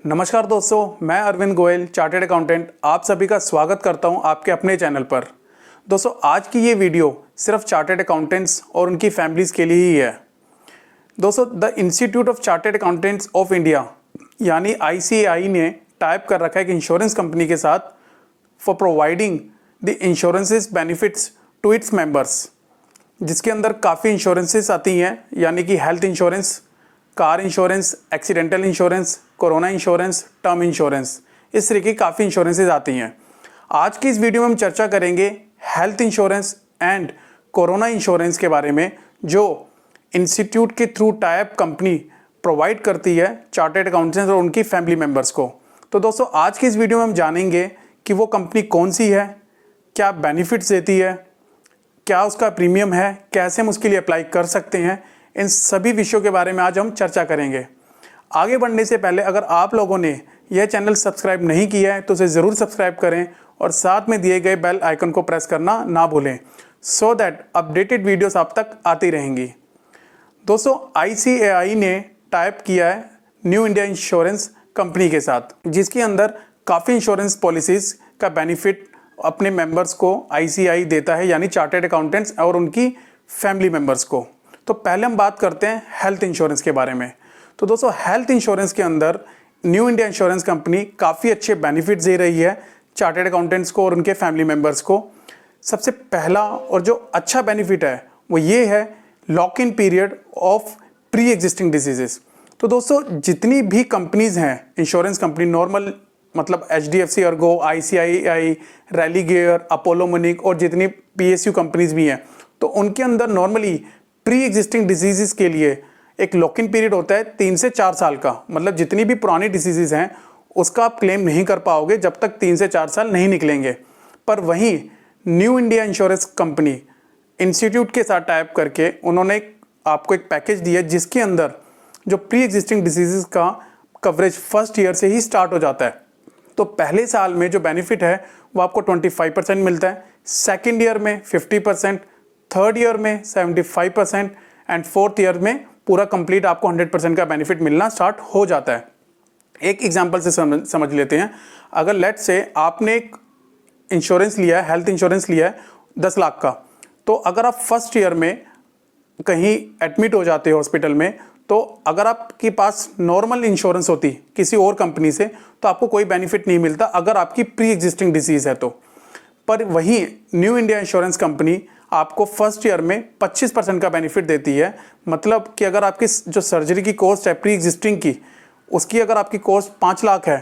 नमस्कार दोस्तों, मैं अरविंद गोयल, चार्टर्ड अकाउंटेंट, आप सभी का स्वागत करता हूं आपके अपने चैनल पर। दोस्तों, आज की ये वीडियो सिर्फ चार्टर्ड अकाउंटेंट्स और उनकी फैमिलीज़ के लिए ही है। दोस्तों, the institute of chartered accountants of India यानी ICAI ने टाइप कर रखा है एक इंश्योरेंस कंपनी के साथ for providing the insurances benefits to its members, जिसके अंदर काफ़ी इंश्योरेंसेस आती हैं, यानी कि health insurance, car insurance, accidental insurance, corona insurance, term insurance, इस तरह की काफ़ी इंश्योरेंसेज आती हैं। आज की इस वीडियो में हम चर्चा करेंगे health insurance and corona insurance के बारे में, जो इंस्टीट्यूट के थ्रू टाइप कंपनी प्रोवाइड करती है चार्टर्ड अकाउंटेंट्स और उनकी फैमिली मेम्बर्स को। तो दोस्तों, आज की इस वीडियो में हम जानेंगे कि वो कंपनी कौन सी है, क्या बेनिफिट्स देती है, क्या उसका प्रीमियम है, कैसे हम उसके लिए अप्लाई कर सकते हैं। इन सभी विषयों के बारे में आज हम चर्चा करेंगे। आगे बढ़ने से पहले अगर आप लोगों ने यह चैनल सब्सक्राइब नहीं किया है तो उसे ज़रूर सब्सक्राइब करें और साथ में दिए गए बेल आइकन को प्रेस करना ना भूलें, सो दैट अपडेटेड वीडियोस आप तक आती रहेंगी। दोस्तों, ICAI ने टाइप किया है न्यू इंडिया इंश्योरेंस कंपनी के साथ, जिसके अंदर काफ़ी इंश्योरेंस पॉलिसीज़ का बेनिफिट अपने मेंबर्स को ICAI देता है, यानी चार्टर्ड अकाउंटेंट्स और उनकी फैमिली मेंबर्स को। तो पहले हम बात करते हैं हेल्थ इंश्योरेंस के बारे में। तो दोस्तों, हेल्थ इंश्योरेंस के अंदर न्यू इंडिया इंश्योरेंस कंपनी काफ़ी अच्छे बेनिफिट्स दे रही है चार्टर्ड अकाउंटेंट्स को और उनके फैमिली मेंबर्स को। सबसे पहला और जो अच्छा बेनिफिट है वो ये है lock in period of pre existing diseases. तो दोस्तों, जितनी भी कंपनीज़ हैं इंश्योरेंस कंपनी, नॉर्मल मतलब HDFC Ergo, ICII, Religare, Apollo Munich और जितनी PSU कंपनीज भी हैं, तो उनके अंदर नॉर्मली प्री एग्जिस्टिंग डिजीज़ के लिए एक लॉक इन पीरियड होता है 3 से 4 साल का। मतलब जितनी भी पुरानी डिजीज़ हैं उसका आप क्लेम नहीं कर पाओगे जब तक 3 से 4 साल नहीं निकलेंगे। पर वहीं new India insurance company institute के साथ टाइप करके उन्होंने आपको एक पैकेज दिया जिसके अंदर जो प्री एग्जिस्टिंग डिजीज़ का कवरेज फर्स्ट ईयर से ही स्टार्ट हो जाता है। तो पहले साल में जो बेनिफिट है वो आपको 25% मिलता है, सेकेंड ईयर में 50%, थर्ड ईयर में 75% एंड फोर्थ ईयर में पूरा कंप्लीट आपको 100% का बेनिफिट मिलना स्टार्ट हो जाता है। एक एग्जांपल से समझ लेते हैं। अगर लेट्स से आपने एक इंश्योरेंस लिया है, हेल्थ इंश्योरेंस लिया है 10 लाख का, तो अगर आप फर्स्ट ईयर में कहीं एडमिट हो जाते हो हॉस्पिटल में, तो अगर आपके पास नॉर्मल इंश्योरेंस होती किसी और कंपनी से तो आपको कोई बेनिफिट नहीं मिलता अगर आपकी प्री एग्जिस्टिंग डिजीज़ है तो। पर वहीं न्यू इंडिया इंश्योरेंस कंपनी आपको फर्स्ट ईयर में 25% का बेनिफिट देती है। मतलब कि अगर आपकी जो सर्जरी की कॉस्ट है प्री एग्जिस्टिंग की, उसकी अगर आपकी कॉस्ट 5 लाख है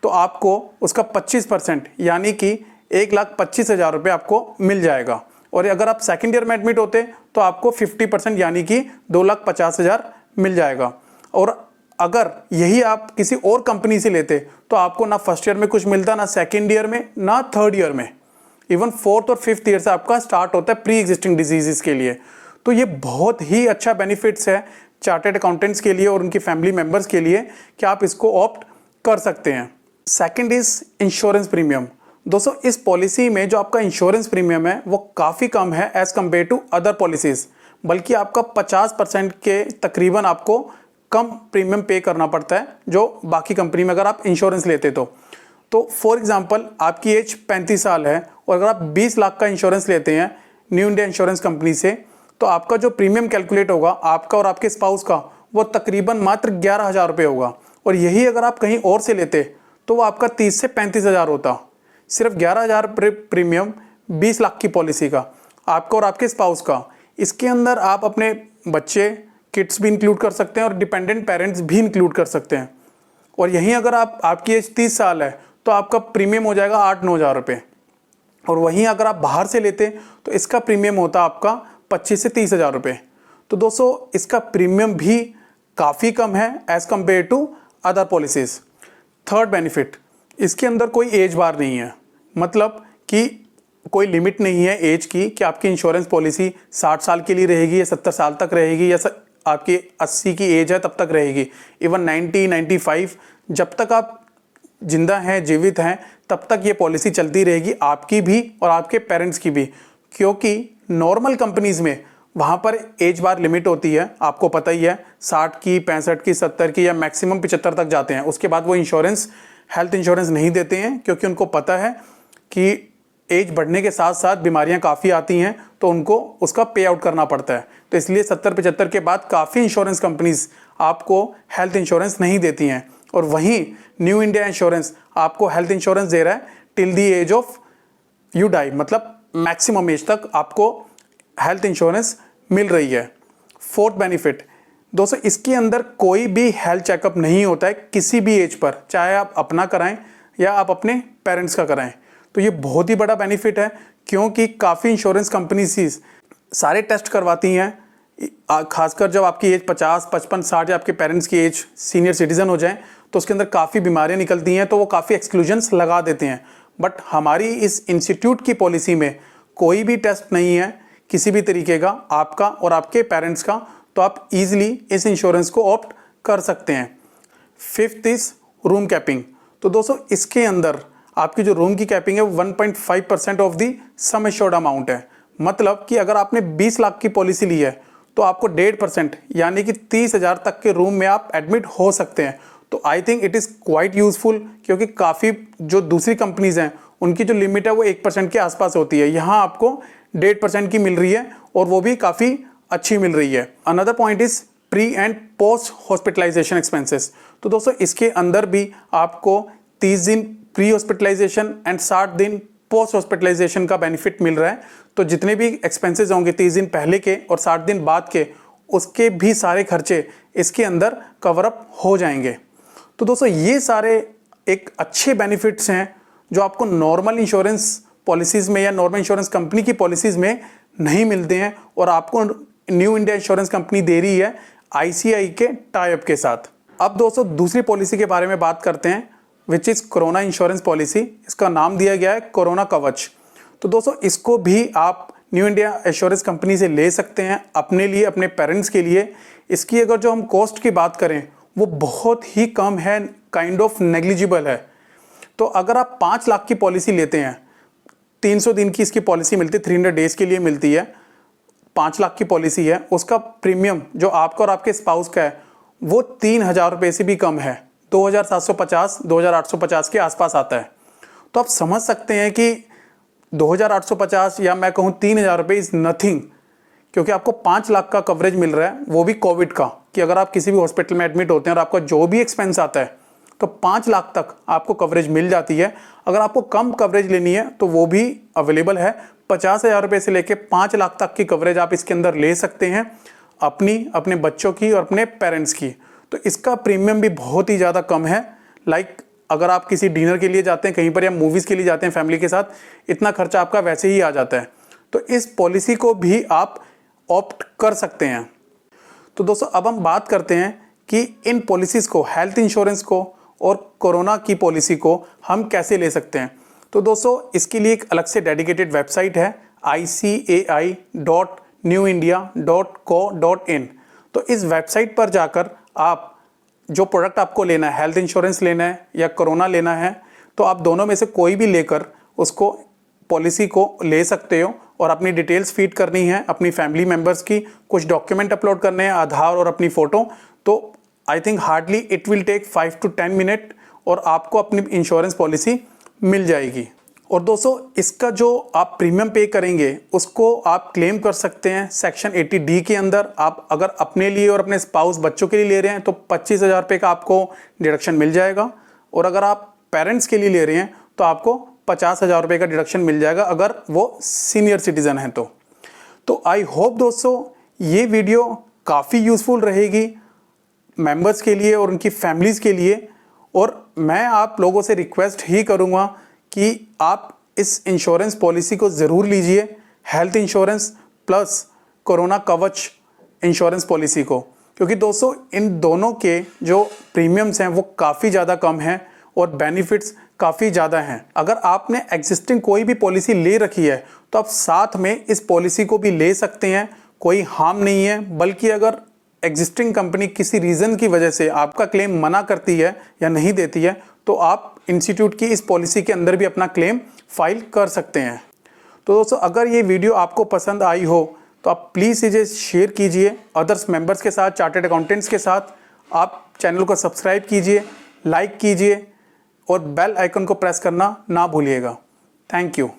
तो आपको उसका 25% यानी कि 1,25,000 रुपये आपको मिल जाएगा। और अगर आप सेकेंड ईयर में एडमिट होते तो आपको 50% यानी कि 2,50,000 मिल जाएगा। और अगर यही आप किसी और कंपनी से लेते तो आपको ना फर्स्ट ईयर में कुछ मिलता, ना सेकेंड ईयर में, ना थर्ड ईयर में, इवन फोर्थ और फिफ्थ ईयर से आपका स्टार्ट होता है प्री एग्जिस्टिंग डिजीज़ के लिए। तो ये बहुत ही अच्छा बेनिफिट्स है चार्टर्ड अकाउंटेंट्स के लिए और उनकी फैमिली मेंबर्स के लिए कि आप इसको ऑप्ट कर सकते हैं। Second is insurance premium. दोस्तों, इस पॉलिसी में जो आपका इंश्योरेंस प्रीमियम है वो काफ़ी कम है as compare to other policies, बल्कि आपका 50% के तकरीबन आपको कम प्रीमियम पे करना पड़ता है जो बाकी कंपनी में अगर आप इंश्योरेंस लेते तो फॉर एग्जांपल आपकी एज 35 साल है और अगर आप 20 लाख का इंश्योरेंस लेते हैं न्यू इंडिया इंश्योरेंस कंपनी से, तो आपका जो प्रीमियम कैलकुलेट होगा आपका और आपके स्पाउस का वो तकरीबन मात्र 11,000 रुपये होगा। और यही अगर आप कहीं और से लेते तो वो आपका 30 से 35,000 होता। सिर्फ 11,000 प्रीमियम 20 लाख की पॉलिसी का, आपका और आपके स्पाउस का। इसके अंदर आप अपने बच्चे, किड्स भी इंक्लूड कर सकते हैं और डिपेंडेंट पेरेंट्स भी इंक्लूड कर सकते हैं। और यहीं अगर आपकी एज 30 साल है तो आपका प्रीमियम हो जाएगा 8-9 हज़ार रुपये। और वहीं अगर आप बाहर से लेते तो इसका प्रीमियम होता आपका 25 से 30,000 रुपये। तो दोस्तों, इसका प्रीमियम भी काफ़ी कम है as compare to other policies. Third benefit, इसके अंदर कोई एज बार नहीं है, मतलब कि कोई लिमिट नहीं है एज की कि आपकी इंश्योरेंस पॉलिसी 60 साल के लिए रहेगी या 70 साल तक रहेगी या आपकी 80 की एज है तब तक रहेगी। इवन 90-95 जब तक आप जिंदा हैं, जीवित हैं, तब तक ये पॉलिसी चलती रहेगी, आपकी भी और आपके पेरेंट्स की भी। क्योंकि नॉर्मल कंपनीज़ में वहाँ पर एज बार लिमिट होती है, आपको पता ही है, 60 की, 65 की, 70 की या मैक्सिमम 75 तक जाते हैं। उसके बाद वो इंश्योरेंस, हेल्थ इंश्योरेंस नहीं देते हैं, क्योंकि उनको पता है कि एज बढ़ने के साथ साथ बीमारियां काफ़ी आती हैं, तो उनको उसका पे आउट करना पड़ता है। तो इसलिए 70-75 के बाद काफ़ी इंश्योरेंस कंपनीज आपको हेल्थ इंश्योरेंस नहीं देती हैं। और वहीं न्यू इंडिया इंश्योरेंस आपको हेल्थ इंश्योरेंस दे रहा है till the age of you die, मतलब मैक्सिमम एज तक आपको हेल्थ इंश्योरेंस मिल रही है। फोर्थ बेनिफिट दोस्तों, इसके अंदर कोई भी हेल्थ चेकअप नहीं होता है किसी भी एज पर, चाहे आप अपना कराएं या आप अपने पेरेंट्स का कराएं। तो ये बहुत ही बड़ा बेनिफिट है, क्योंकि काफ़ी इंश्योरेंस कंपनीज सारे टेस्ट करवाती हैं, खासकर जब आपकी एज 50, 55, 60 या आपके पेरेंट्स की एज सीनियर सिटीज़न हो जाए, तो उसके अंदर काफ़ी बीमारियां निकलती हैं, तो वो काफ़ी एक्सक्लूजन्स लगा देते हैं। बट हमारी इस इंस्टीट्यूट की पॉलिसी में कोई भी टेस्ट नहीं है किसी भी तरीके का, आपका और आपके पेरेंट्स का, तो आप इजीली इस इंश्योरेंस को ऑप्ट कर सकते हैं। Fifth is room capping. तो दोस्तों इसके अंदर आपकी जो रूम की कैपिंग है वो 1.5% of the sum assured amount है। मतलब कि अगर आपने 20 लाख की पॉलिसी ली है तो आपको 1.5% यानी कि 30,000 तक के रूम में आप एडमिट हो सकते हैं। तो I think it is quite useful, क्योंकि काफ़ी जो दूसरी कंपनीज हैं उनकी जो लिमिट है वो 1% के आसपास होती है, यहाँ आपको 1.5% की मिल रही है, और वो भी काफ़ी अच्छी मिल रही है। Another point is pre and post hospitalization expenses. तो दोस्तों इसके अंदर भी आपको 30 दिन प्री हॉस्पिटलाइजेशन एंड 60 दिन पोस्ट हॉस्पिटलाइजेशन का बेनिफिट मिल रहा है। तो जितने भी एक्सपेंसेस होंगे 30 दिन पहले के और 60 दिन बाद के, उसके भी सारे खर्चे इसके अंदर कवर अप हो जाएंगे। तो दोस्तों ये सारे एक अच्छे बेनिफिट्स हैं जो आपको नॉर्मल इंश्योरेंस पॉलिसीज़ में या नॉर्मल इंश्योरेंस कंपनी की पॉलिसीज़ में नहीं मिलते हैं, और आपको न्यू इंडिया इंश्योरेंस कंपनी दे रही है आईसीआई के टाई अप के साथ। अब दोस्तों दूसरी पॉलिसी के बारे में बात करते हैं, which is corona insurance policy. इसका नाम दिया गया है कोरोना कवच। तो दोस्तों इसको भी आप न्यू इंडिया इंश्योरेंस कंपनी से ले सकते हैं अपने लिए, अपने पेरेंट्स के लिए। इसकी अगर जो हम कॉस्ट की बात करें वो बहुत ही कम है, काइंड ऑफ नेग्लिजिबल है। तो अगर आप 5 लाख की पॉलिसी लेते हैं, 300 दिन की इसकी पॉलिसी मिलती है, 300 डेज के लिए मिलती है, 5 लाख की पॉलिसी है, उसका प्रीमियम जो आपका और आपके स्पाउस का है वो 3,000 रुपये से भी कम है, 2,750, 2,850 के आसपास आता है। तो आप समझ सकते हैं कि 2,850 या मैं कहूँ 3,000 रुपये इज़ नथिंग, क्योंकि आपको 5 लाख का कवरेज मिल रहा है, वो भी कोविड का, कि अगर आप किसी भी हॉस्पिटल में एडमिट होते हैं और आपका जो भी एक्सपेंस आता है तो 5 लाख तक आपको कवरेज मिल जाती है। अगर आपको कम कवरेज लेनी है तो वो भी अवेलेबल है, 50,000 रुपये से लेके 5 लाख तक की कवरेज आप इसके अंदर ले सकते हैं, अपने बच्चों की और अपने पेरेंट्स की। तो इसका प्रीमियम भी बहुत ही ज़्यादा कम है। अगर आप किसी डिनर के लिए जाते हैं कहीं पर या मूवीज़ के लिए जाते हैं फैमिली के साथ, इतना खर्चा आपका वैसे ही आ जाता है। तो इस पॉलिसी को भी आप ऑप्ट कर सकते हैं। तो दोस्तों अब हम बात करते हैं कि इन पॉलिसीज़ को, हेल्थ इंश्योरेंस को और कोरोना की पॉलिसी को हम कैसे ले सकते हैं। तो दोस्तों इसके लिए एक अलग से डेडिकेटेड वेबसाइट है icai.newindia.co.in। तो इस वेबसाइट पर जाकर आप जो प्रोडक्ट आपको लेना है, हेल्थ इंश्योरेंस लेना है या कोरोना लेना है, तो आप दोनों में से कोई भी लेकर उसको पॉलिसी को ले सकते हो, और अपनी डिटेल्स फीड करनी है अपनी फैमिली मेम्बर्स की, कुछ डॉक्यूमेंट अपलोड करने हैं, आधार और अपनी फ़ोटो। तो I think hardly it will take 5 to 10 minute और आपको अपनी इंश्योरेंस पॉलिसी मिल जाएगी। और दोस्तों इसका जो आप प्रीमियम पे करेंगे उसको आप क्लेम कर सकते हैं सेक्शन 80D के अंदर। आप अगर अपने लिए और अपने स्पाउस बच्चों के लिए ले रहे हैं तो 25,000 रुपये का आपको डिडक्शन मिल जाएगा, और अगर आप पेरेंट्स के लिए ले रहे हैं तो आपको 50,000 रुपये का डिडक्शन मिल जाएगा अगर वो सीनियर सिटीज़न हैं तो आई होप दोस्तों ये वीडियो काफ़ी यूज़फुल रहेगी मेंबर्स के लिए और उनकी फैमिलीज़ के लिए। और मैं आप लोगों से रिक्वेस्ट ही करूँगा कि आप इस इंश्योरेंस पॉलिसी को ज़रूर लीजिए, हेल्थ इंश्योरेंस प्लस कोरोना कवच इंश्योरेंस पॉलिसी को, क्योंकि दोस्तों इन दोनों के जो प्रीमियम्स हैं वो काफ़ी ज़्यादा कम हैं और बेनिफिट्स काफ़ी ज़्यादा हैं। अगर आपने एग्जिस्टिंग कोई भी पॉलिसी ले रखी है तो आप साथ में इस पॉलिसी को भी ले सकते हैं, कोई हार्म नहीं है। बल्कि अगर एग्जिस्टिंग कंपनी किसी रीज़न की वजह से आपका क्लेम मना करती है या नहीं देती है तो आप इंस्टीट्यूट की इस पॉलिसी के अंदर भी अपना क्लेम फाइल कर सकते हैं। तो दोस्तों अगर ये वीडियो आपको पसंद आई हो तो आप प्लीज़ इसे शेयर कीजिए अदर्स मेंबर्स के साथ, चार्टर्ड अकाउंटेंट्स के साथ। आप चैनल को सब्सक्राइब कीजिए, लाइक कीजिए और बेल आइकन को प्रेस करना ना भूलिएगा। Thank you.